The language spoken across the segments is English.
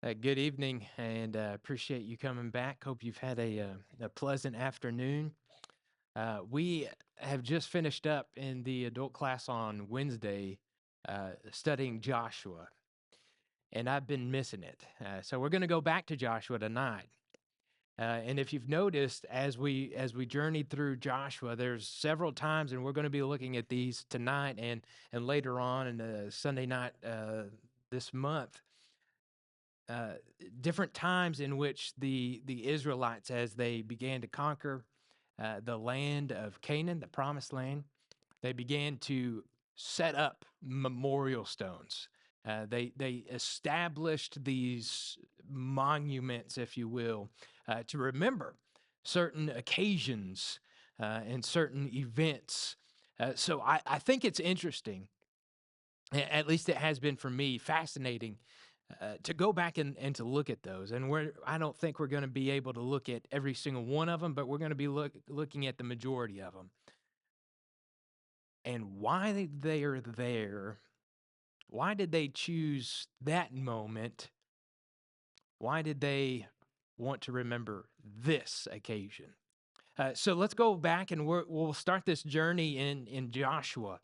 Good evening, and appreciate you coming back. Hope you've had a pleasant afternoon. We have just finished up in the adult class on Wednesday studying Joshua, and I've been missing it. So we're going to go back to Joshua tonight. And if you've noticed, as we journeyed through Joshua, there's several times, and we're going to be looking at these tonight and later on in the Sunday night this month uh, different times in which the Israelites, as they began to conquer the land of Canaan, the promised land, they began to set up memorial stones. They established these monuments, if you will, to remember certain occasions and certain events. So I think it's interesting, at least it has been for me, fascinating to go back and to look at those. And I don't think we're going to be able to look at every single one of them, but we're going to be looking at the majority of them and why they are there. Why did they choose that moment? Why did they want to remember this occasion? So let's go back and we'll start this journey in Joshua.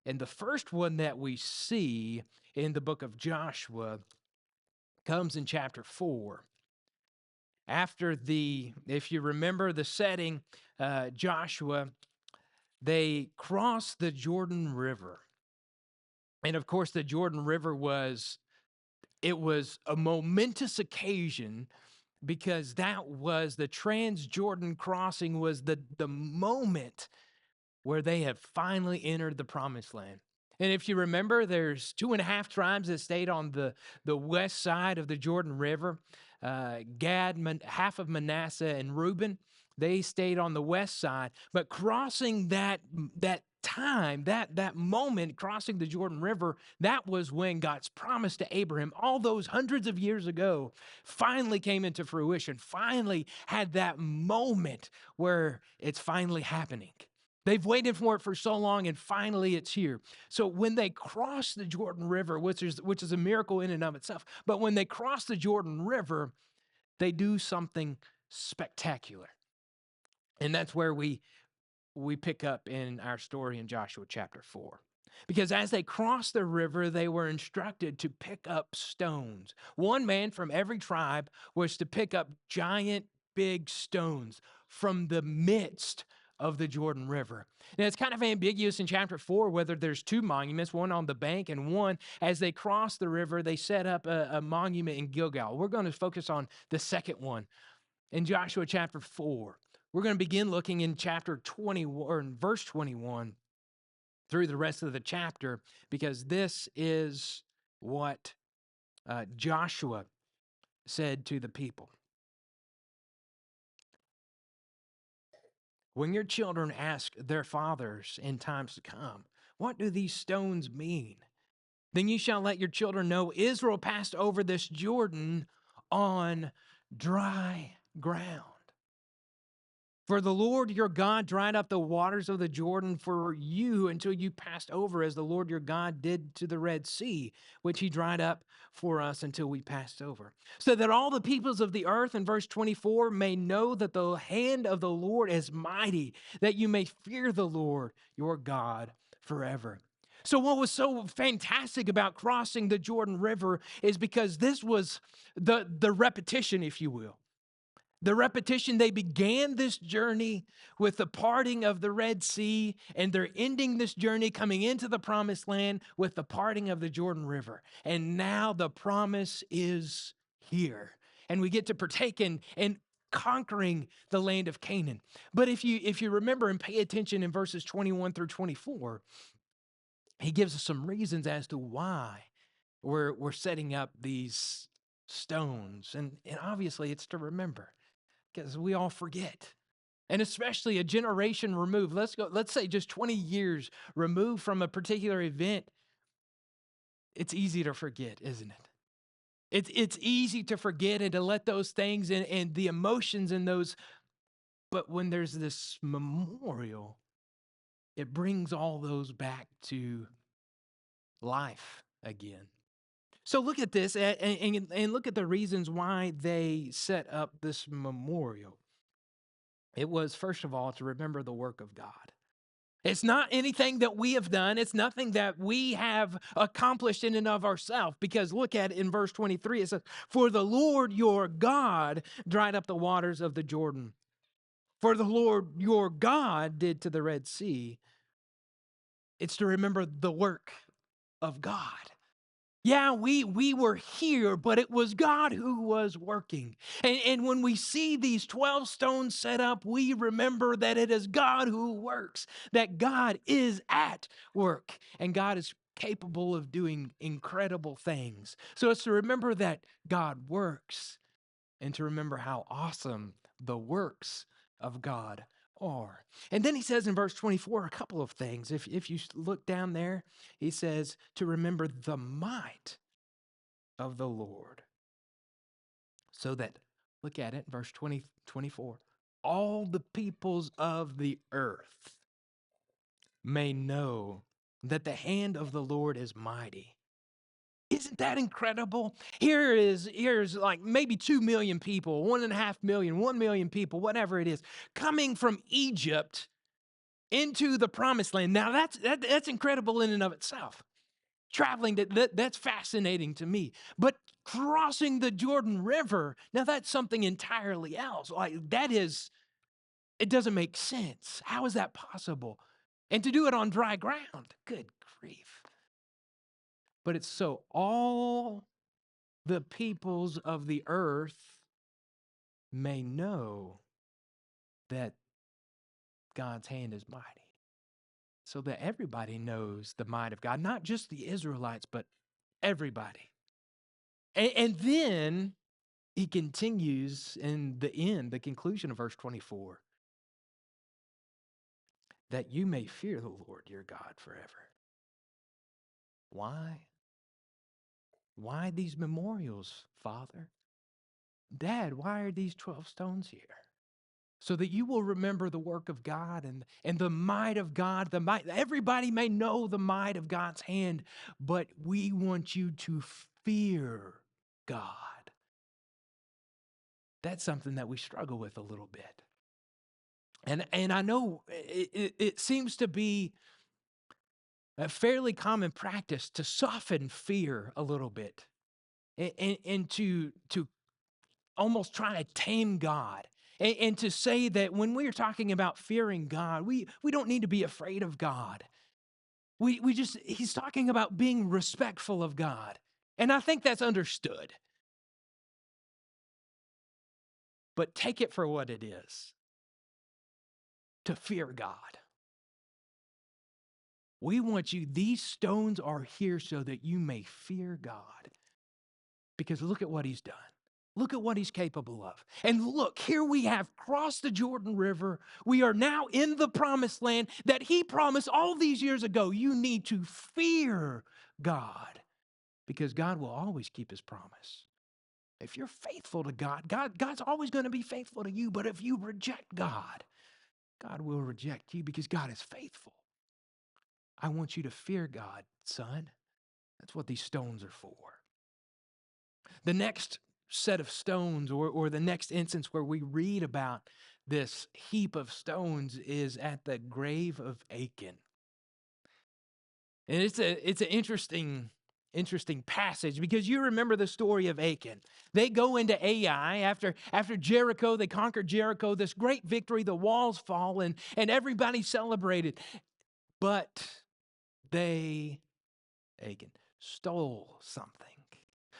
And the first one that we see in the book of Joshua comes in chapter 4. If you remember the setting, Joshua, they crossed the Jordan River. And of course, the Jordan River it was a momentous occasion because that was the Transjordan crossing was the moment where they have finally entered the promised land. And if you remember, there's two and a half tribes that stayed on the west side of the Jordan River. Gad, half of Manasseh, and Reuben, they stayed on the west side. But crossing that time, that moment, crossing the Jordan River, that was when God's promise to Abraham, all those hundreds of years ago, finally came into fruition, finally had that moment where it's finally happening. They've waited for it for so long, and finally it's here. So when they cross the Jordan River, which is a miracle in and of itself, but when they cross the Jordan River, they do something spectacular. And that's where we pick up in our story in Joshua chapter 4. Because as they crossed the river, they were instructed to pick up stones. One man from every tribe was to pick up giant, big stones from the midst of the Jordan River. Now, it's kind of ambiguous in chapter 4 whether there's two monuments, one on the bank and one as they cross the river, they set up a monument in Gilgal. We're going to focus on the second one in Joshua chapter 4. We're going to begin looking in chapter 20 or in verse 21 through the rest of the chapter because this is what Joshua said to the people. When your children ask their fathers in times to come, what do these stones mean? Then you shall let your children know Israel passed over this Jordan on dry ground. For the Lord your God dried up the waters of the Jordan for you until you passed over, as the Lord your God did to the Red Sea, which he dried up for us until we passed over. So that all the peoples of the earth, in verse 24, may know that the hand of the Lord is mighty, that you may fear the Lord your God forever. So, what was so fantastic about crossing the Jordan River is because this was the repetition, if you will. The repetition, they began this journey with the parting of the Red Sea, and they're ending this journey coming into the promised land with the parting of the Jordan River. And now the promise is here. And we get to partake in conquering the land of Canaan. But if you remember and pay attention in verses 21 through 24, he gives us some reasons as to why we're setting up these stones. And obviously it's to remember because we all forget. And especially a generation removed, let's say just 20 years removed from a particular event, it's easy to forget, isn't it? It's easy to forget and to let those things and the emotions in those, but when there's this memorial, it brings all those back to life again. So look at this and look at the reasons why they set up this memorial. It was, first of all, to remember the work of God. It's not anything that we have done. It's nothing that we have accomplished in and of ourselves. Because look at it in verse 23. It says, "For the Lord your God dried up the waters of the Jordan. For the Lord your God did to the Red Sea." It's to remember the work of God. Yeah, we were here, but it was God who was working. And when we see these 12 stones set up, we remember that it is God who works, that God is at work, and God is capable of doing incredible things. So it's to remember that God works and to remember how awesome the works of God are. And then he says in verse 24 a couple of things. If you look down there, he says to remember the might of the Lord. So that, look at it, verse 24, all the peoples of the earth may know that the hand of the Lord is mighty. Isn't that incredible? Here's like maybe 2 million people, 1.5 million, 1 million people, whatever it is, coming from Egypt into the promised land. Now that's incredible in and of itself. Traveling, that's fascinating to me. But crossing the Jordan River, now that's something entirely else. Like it doesn't make sense. How is that possible? And to do it on dry ground, good grief. But it's so all the peoples of the earth may know that God's hand is mighty. So that everybody knows the might of God, not just the Israelites, but everybody. And then he continues in the end, the conclusion of verse 24, that you may fear the Lord your God forever. Why? Why these memorials, Father? Dad, why are these 12 stones here? So that you will remember the work of God and the might of God. The might, everybody may know the might of God's hand, but we want you to fear God. That's something that we struggle with a little bit. And I know it seems to be a fairly common practice to soften fear a little bit and to almost try to tame God. And to say that when we're talking about fearing God, we don't need to be afraid of God. He's talking about being respectful of God. And I think that's understood. But take it for what it is to fear God. We want you, these stones are here so that you may fear God. Because look at what he's done. Look at what he's capable of. And look, here we have crossed the Jordan River. We are now in the promised land that he promised all these years ago. You need to fear God because God will always keep his promise. If you're faithful to God's always going to be faithful to you. But if you reject God, God will reject you because God is faithful. I want you to fear God, son. That's what these stones are for. The next set of stones or the next instance where we read about this heap of stones is at the grave of Achan. And it's an interesting passage because you remember the story of Achan. They go into Ai after Jericho, they conquered Jericho, this great victory, the walls fall and everybody celebrated. But Achan, stole something.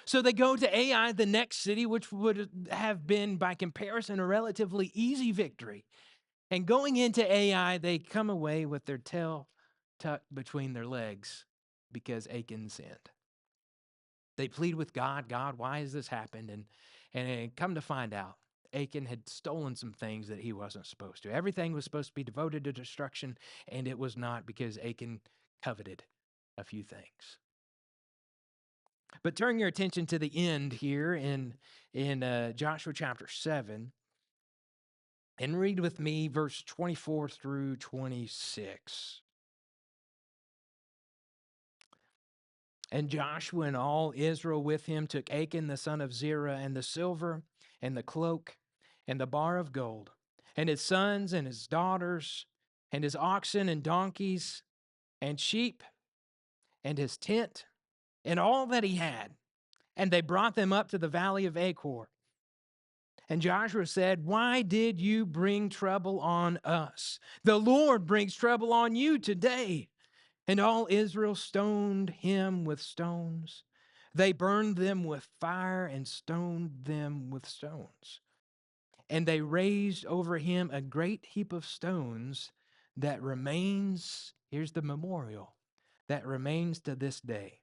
So they go to Ai, the next city, which would have been, by comparison, a relatively easy victory. And going into Ai, they come away with their tail tucked between their legs because Achan sinned. They plead with God, God, why has this happened? And come to find out, Achan had stolen some things that he wasn't supposed to. Everything was supposed to be devoted to destruction, and it was not because Achan coveted a few things. But turn your attention to the end here in Joshua chapter 7 and read with me verse 24 through 26. And Joshua and all Israel with him took Achan the son of Zerah, and the silver, and the cloak, and the bar of gold, and his sons and his daughters, and his oxen and donkeys, and sheep, and his tent, and all that he had. And they brought them up to the valley of Achor. And Joshua said, "Why did you bring trouble on us? The Lord brings trouble on you today." And all Israel stoned him with stones. They burned them with fire and stoned them with stones. And they raised over him a great heap of stones that remains, here's the memorial, that remains to this day.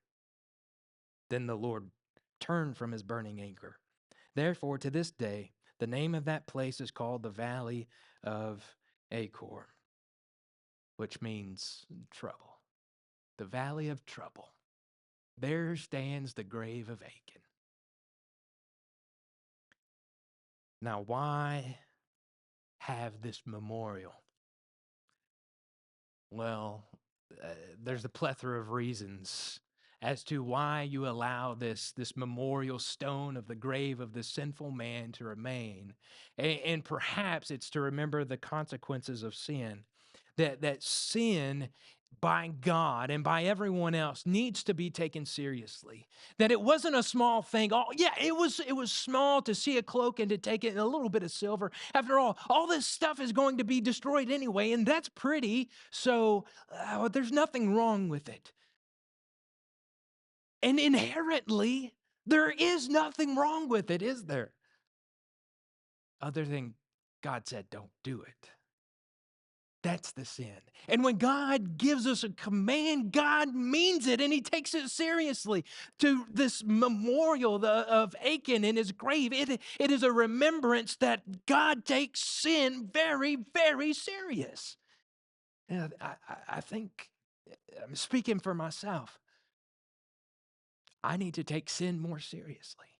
Then the Lord turned from his burning anger. Therefore, to this day, the name of that place is called the Valley of Achor, which means trouble. The Valley of Trouble. There stands the grave of Achan. Now, why have this memorial? Well, there's a plethora of reasons as to why you allow this memorial stone of the grave of the sinful man to remain. And perhaps it's to remember the consequences of sin. That sin by God and by everyone else needs to be taken seriously. That it wasn't a small thing. Oh, yeah, it was small to see a cloak and to take it and a little bit of silver. After all this stuff is going to be destroyed anyway, and that's pretty. So there's nothing wrong with it. And inherently, there is nothing wrong with it, is there? Other than God said, don't do it. That's the sin. And when God gives us a command, God means it, and he takes it seriously. To this memorial of Achan in his grave, it is a remembrance that God takes sin very, very serious. And I think, I'm speaking for myself, I need to take sin more seriously.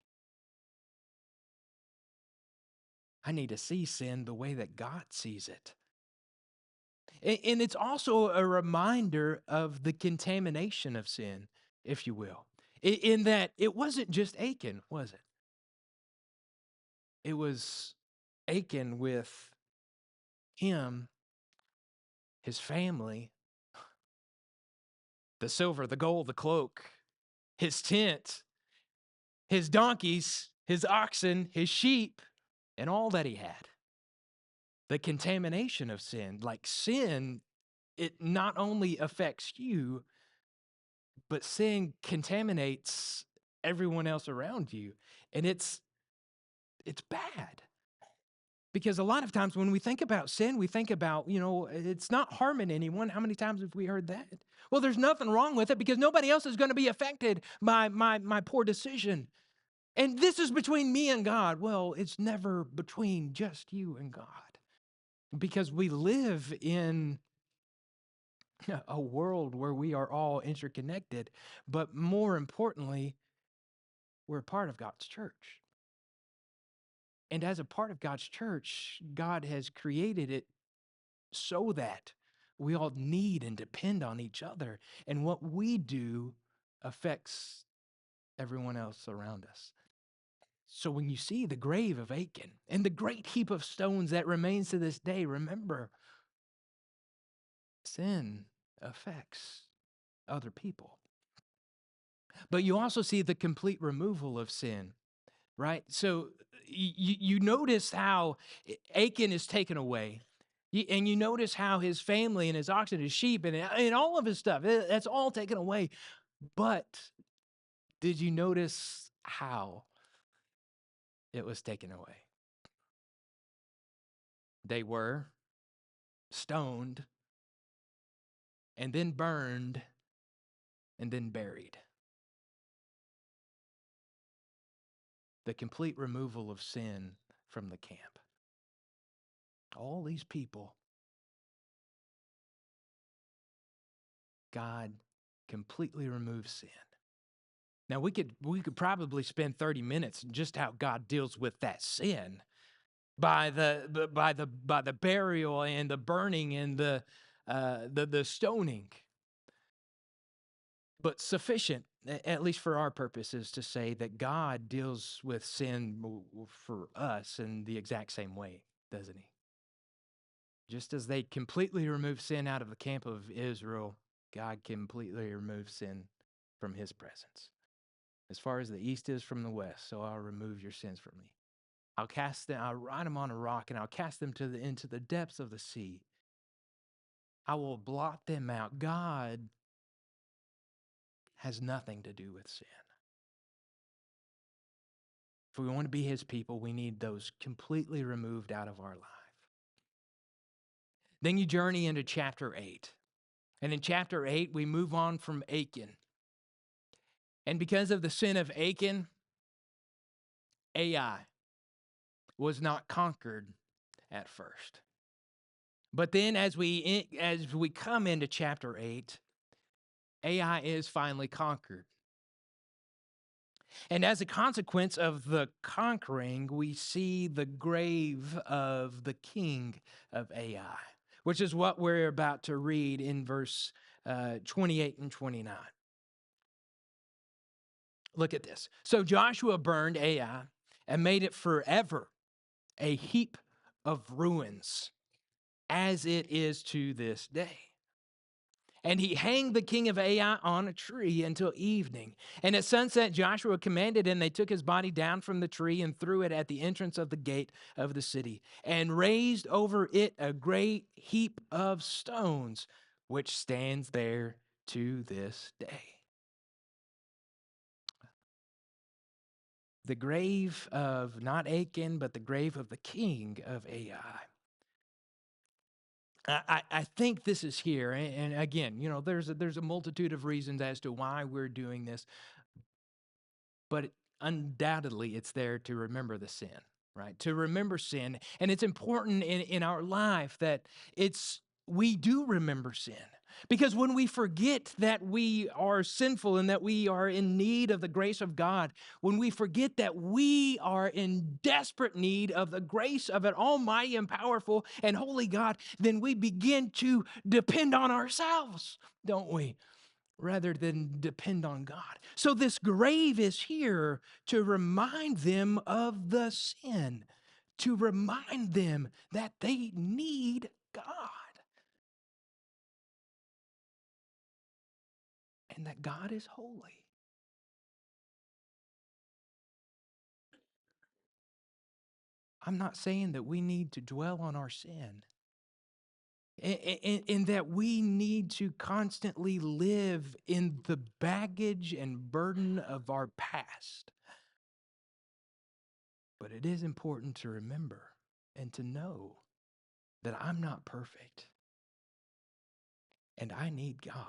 I need to see sin the way that God sees it. And it's also a reminder of the contamination of sin, if you will, in that it wasn't just Achan, was it? It was Achan with him, his family, the silver, the gold, the cloak, his tent, his donkeys, his oxen, his sheep, and all that he had. The contamination of sin, like sin, it not only affects you, but sin contaminates everyone else around you. And it's bad. Because a lot of times when we think about sin, we think about, it's not harming anyone. How many times have we heard that? Well, there's nothing wrong with it because nobody else is going to be affected by my poor decision. And this is between me and God. Well, it's never between just you and God. Because we live in a world where we are all interconnected, but more importantly, we're a part of God's church. And as a part of God's church, God has created it so that we all need and depend on each other. And what we do affects everyone else around us. So when you see the grave of Achan and the great heap of stones that remains to this day, remember, sin affects other people. But you also see the complete removal of sin, right? So you notice how Achan is taken away. And you notice how his family and his oxen, his sheep, and all of his stuff, that's all taken away. But did you notice how it was taken away? They were stoned and then burned and then buried. The complete removal of sin from the camp. All these people, God completely removes sin. Now we could probably spend 30 minutes just how God deals with that sin by the burial and the burning and the stoning. but sufficient, at least for our purposes, to say that God deals with sin for us in the exact same way, doesn't he? Just as they completely removed sin out of the camp of Israel, God completely removes sin from his presence. As far as the east is from the west, so I'll remove your sins from me. I'll write them on a rock, and I'll cast them into the depths of the sea. I will blot them out. God has nothing to do with sin. If we want to be his people, we need those completely removed out of our life. Then you journey into chapter 8. And in chapter 8, we move on from Achan. And because of the sin of Achan, Ai was not conquered at first. But then as we come into chapter 8, Ai is finally conquered. And as a consequence of the conquering, we see the grave of the king of Ai, which is what we're about to read in verse 28 and 29. Look at this. So Joshua burned Ai and made it forever a heap of ruins, as it is to this day. And he hanged the king of Ai on a tree until evening. And at sunset, Joshua commanded, and they took his body down from the tree and threw it at the entrance of the gate of the city, and raised over it a great heap of stones, which stands there to this day. The grave of not Achan, but the grave of the king of Ai. I think this is here, and again, there's a multitude of reasons as to why we're doing this, but undoubtedly it's there to remember the sin, right? To remember sin, and it's important in our life that we do remember sin. Because when we forget that we are sinful and that we are in need of the grace of God, when we forget that we are in desperate need of the grace of an almighty and powerful and holy God, then we begin to depend on ourselves, don't we? Rather than depend on God. So this grave is here to remind them of the sin, to remind them that they need God. And that God is holy. I'm not saying that we need to dwell on our sin, and that we need to constantly live in the baggage and burden of our past. But it is important to remember and to know that I'm not perfect and I need God.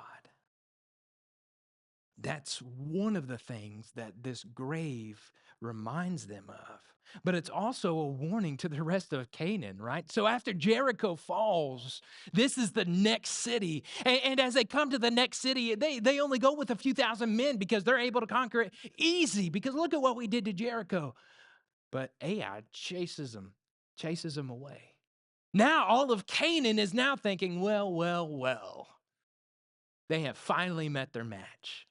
That's one of the things that this grave reminds them of. But it's also a warning to the rest of Canaan, right? So after Jericho falls, this is the next city. And as they come to the next city, they only go with a few thousand men because they're able to conquer it easy. Because look at what we did to Jericho. But Ai chases them away. Now all of Canaan is now thinking, well. They have finally met their match.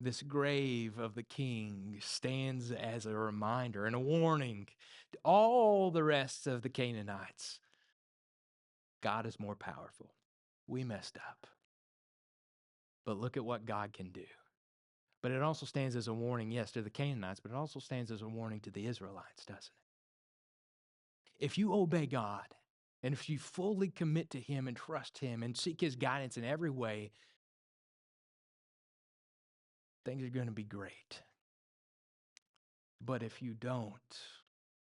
This grave of the king stands as a reminder and a warning to all the rest of the Canaanites. God is more powerful. We messed up. But look at what God can do. But it also stands as a warning, yes, to the Canaanites, but it also stands as a warning to the Israelites, doesn't it? If you obey God, and if you fully commit to him and trust him and seek his guidance in every way, things are going to be great. But if you don't,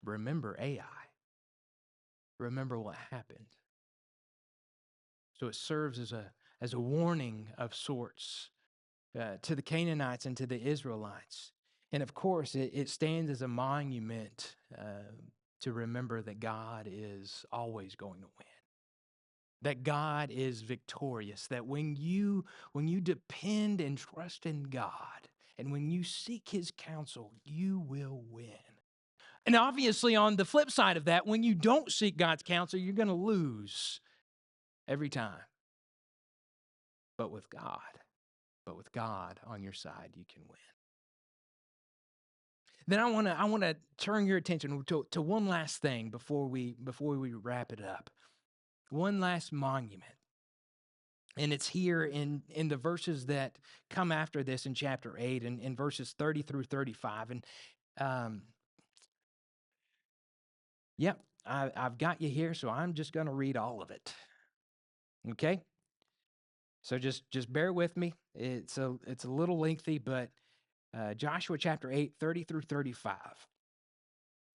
remember Ai. Remember what happened. So it serves as a warning of sorts to the Canaanites and to the Israelites. And of course, it stands as a monument to remember that God is always going to win. That God is victorious. That when you depend and trust in God, and when you seek his counsel, you will win. And obviously, on the flip side of that, when you don't seek God's counsel, you're going to lose every time. But with God, but with God on your side, you can win. Then I want to turn your attention to one last thing before we wrap it up. One last monument. And it's here in the verses that come after this in chapter 8 and in verses 30 through 35. And yep, I've got you here, so I'm just going to read all of it. Okay? So just bear with me. It's a little lengthy, but Joshua chapter 8, 30 through 35,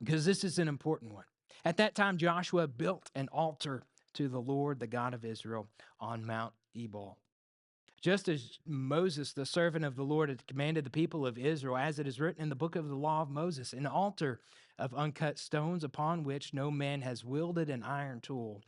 because this is an important one. At that time, Joshua built an altar to the Lord, the God of Israel, on Mount Ebal. Just as Moses, the servant of the Lord, had commanded the people of Israel, as it is written in the book of the law of Moses, an altar of uncut stones upon which no man has wielded an iron tool.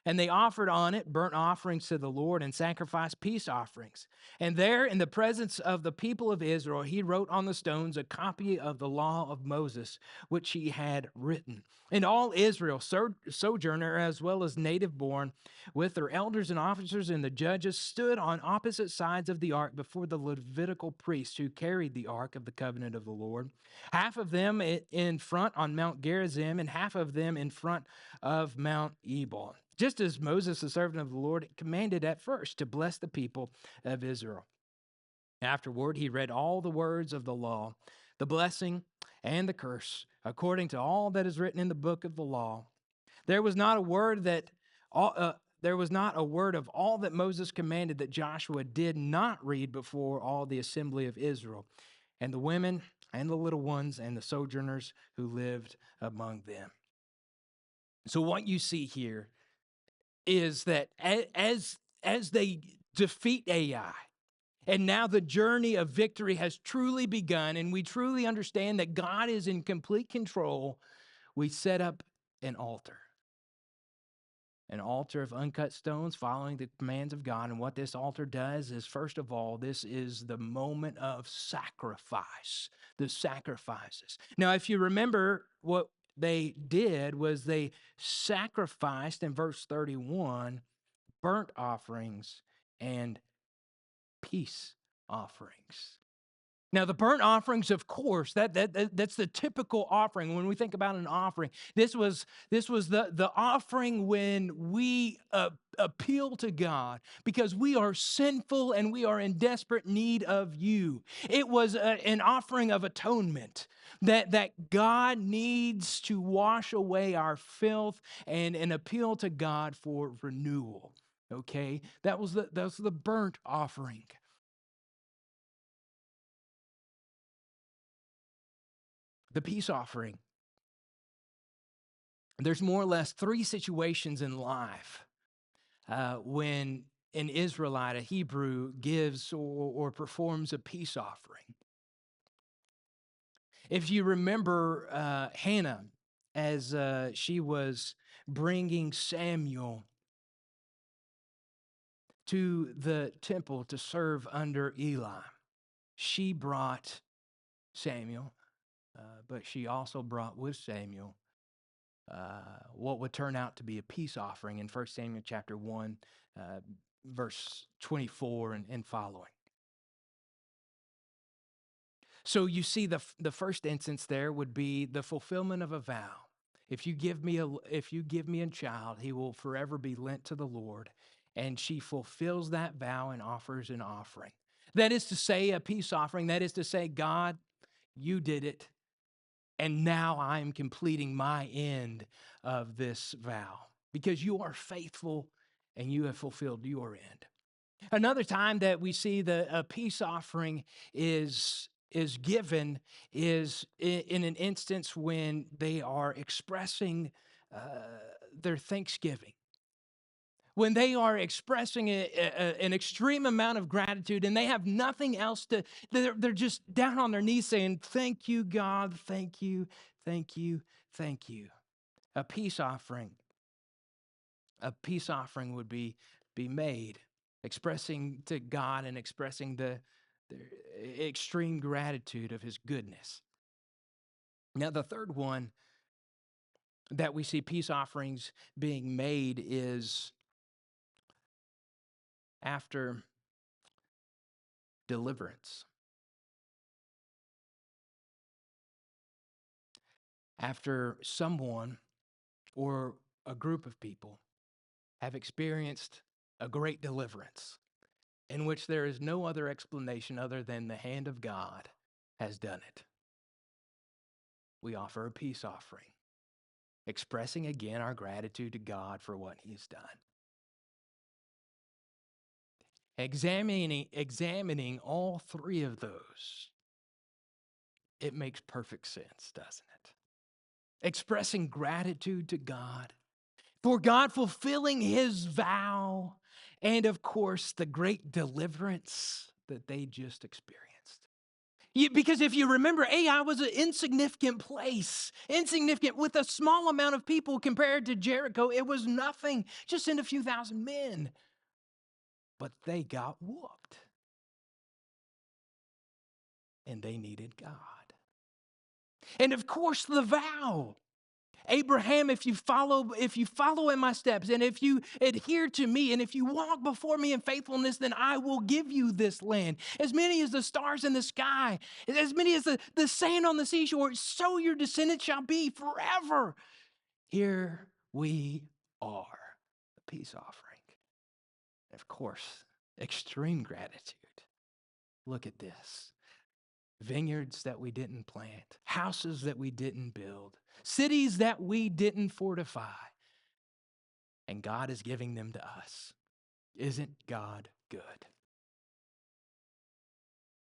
And they offered on it burnt offerings to the Lord and sacrificed peace offerings. And there, in the presence of the people of Israel, he wrote on the stones a copy of the law of Moses, which he had written. And all Israel, sojourner as well as native born, with their elders and officers and the judges, stood on opposite sides of the ark before the Levitical priests who carried the ark of the covenant of the Lord. Half of them in front on Mount Gerizim, and half of them in front of Mount Ebal, just as Moses, the servant of the Lord, commanded at first to bless the people of Israel. Afterward, he read all the words of the law, the blessing and the curse, according to all that is written in the book of the law. There was not a word of all that Moses commanded that Joshua did not read before all the assembly of Israel, and the women and the little ones and the sojourners who lived among them. So what you see here is that as they defeat Ai, and now the journey of victory has truly begun, and we truly understand that God is in complete control, we set up an altar of uncut stones following the commands of God. And what this altar does is, first of all, this is the moment of sacrifice, the sacrifices. Now, if you remember, what they did was they sacrificed, in verse 31, burnt offerings and peace offerings. Now, the burnt offerings, of course, that's the typical offering. When we think about an offering, this was the offering when we appeal to God because we are sinful and we are in desperate need of you. It was an offering of atonement that God needs to wash away our filth and an appeal to God for renewal. Okay, that was the burnt offering. The peace offering. There's more or less three situations in life when an Israelite, a Hebrew, gives or performs a peace offering. If you remember Hannah, as she was bringing Samuel to the temple to serve under Eli, she brought Samuel, but she also brought with Samuel what would turn out to be a peace offering in 1 Samuel chapter 1, verse 24 and following. So you see the first instance there would be the fulfillment of a vow. If you give me a child, he will forever be lent to the Lord. And she fulfills that vow and offers an offering. That is to say, a peace offering. That is to say, God, you did it. And now I am completing my end of this vow because you are faithful and you have fulfilled your end. Another time that we see a peace offering is given is in an instance when they are expressing their thanksgiving. When they are expressing an extreme amount of gratitude and they have nothing else they're just down on their knees saying, thank you, God, thank you, thank you, thank you. A peace offering would be made, expressing to God and expressing the extreme gratitude of his goodness. Now, the third one that we see peace offerings being made is after deliverance. After someone or a group of people have experienced a great deliverance in which there is no other explanation other than the hand of God has done it, we offer a peace offering, expressing again our gratitude to God for what he has done. Examining all three of those, it makes perfect sense, doesn't it? Expressing gratitude to God for God fulfilling his vow, and of course, the great deliverance that they just experienced. Because if you remember, Ai was an insignificant place, insignificant with a small amount of people compared to Jericho. It was nothing, just in a few thousand men. But they got whooped. And they needed God. And of course, the vow. Abraham, if you follow in my steps, and if you adhere to me, and if you walk before me in faithfulness, then I will give you this land. As many as the stars in the sky, as many as the sand on the seashore, so your descendants shall be forever. Here we are, the peace offering. Of course, extreme gratitude. Look at this. Vineyards that we didn't plant, houses that we didn't build, cities that we didn't fortify, and God is giving them to us. Isn't God good?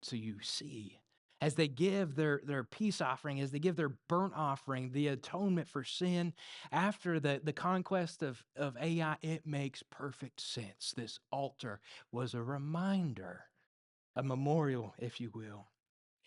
So you see, as they give their peace offering, as they give their burnt offering, the atonement for sin, after the conquest of Ai, it makes perfect sense. This altar was a reminder, a memorial, if you will.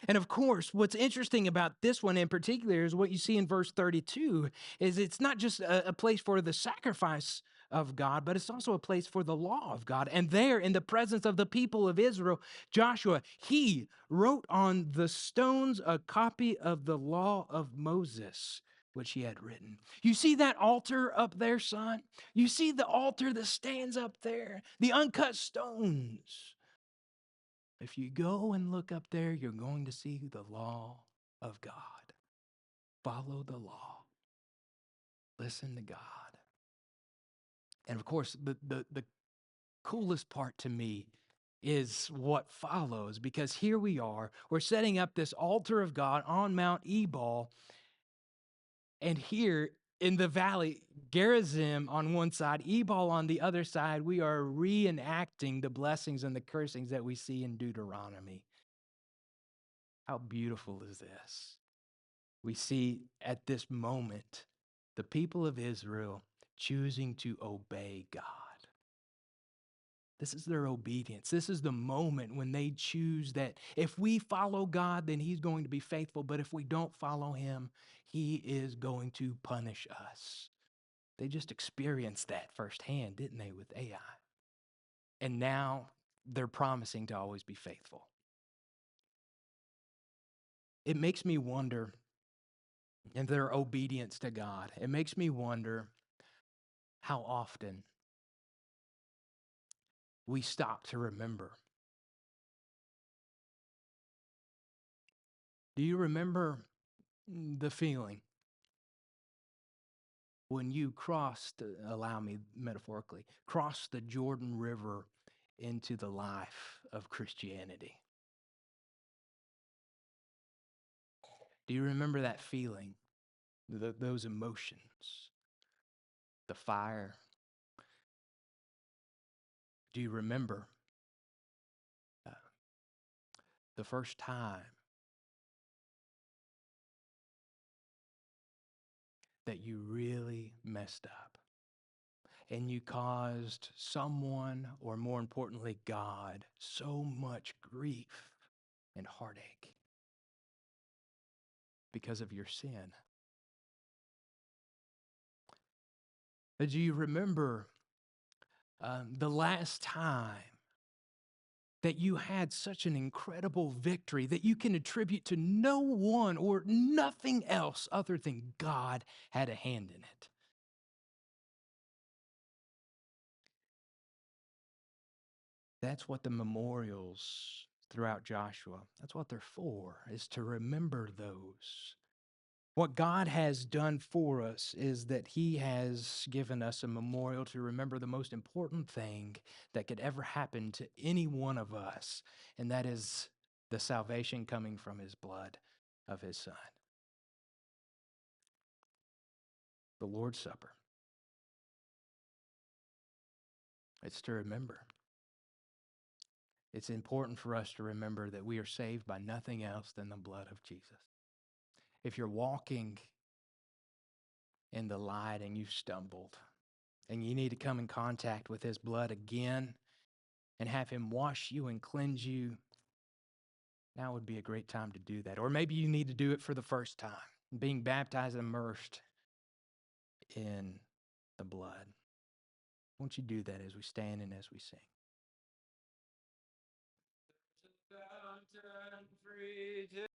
And of course, what's interesting about this one in particular is what you see in verse 32 is it's not just a place for the sacrifice of God, but it's also a place for the law of God. And there, in the presence of the people of Israel, Joshua, he wrote on the stones a copy of the law of Moses, which he had written. You see that altar up there, son? You see the altar that stands up there, the uncut stones. If you go and look up there, you're going to see the law of God. Follow the law. Listen to God. And of course, the coolest part to me is what follows, because here we are, we're setting up this altar of God on Mount Ebal, and here in the valley, Gerizim on one side, Ebal on the other side, we are reenacting the blessings and the cursings that we see in Deuteronomy. How beautiful is this? We see at this moment the people of Israel choosing to obey God. This is their obedience. This is the moment when they choose that if we follow God, then he's going to be faithful. But if we don't follow him, he is going to punish us. They just experienced that firsthand, didn't they, with Ai? And now they're promising to always be faithful. It makes me wonder, in their obedience to God, it makes me wonder how often we stop to remember. Do you remember the feeling when you crossed, allow me metaphorically, crossed the Jordan River into the life of Christianity? Do you remember that feeling, those emotions, the fire? Do you remember uh, the first time that you really messed up and you caused someone, or more importantly, God, so much grief and heartache because of your sin? But do you remember the last time that you had such an incredible victory that you can attribute to no one or nothing else other than God had a hand in it? That's what the memorials throughout Joshua. That's what they're for, is to remember those. What God has done for us is that He has given us a memorial to remember the most important thing that could ever happen to any one of us, and that is the salvation coming from His blood of His Son. The Lord's Supper. It's to remember. It's important for us to remember that we are saved by nothing else than the blood of Jesus. If you're walking in the light and you've stumbled and you need to come in contact with His blood again and have Him wash you and cleanse you, now would be a great time to do that. Or maybe you need to do it for the first time, being baptized and immersed in the blood. Won't you do that as we stand and as we sing?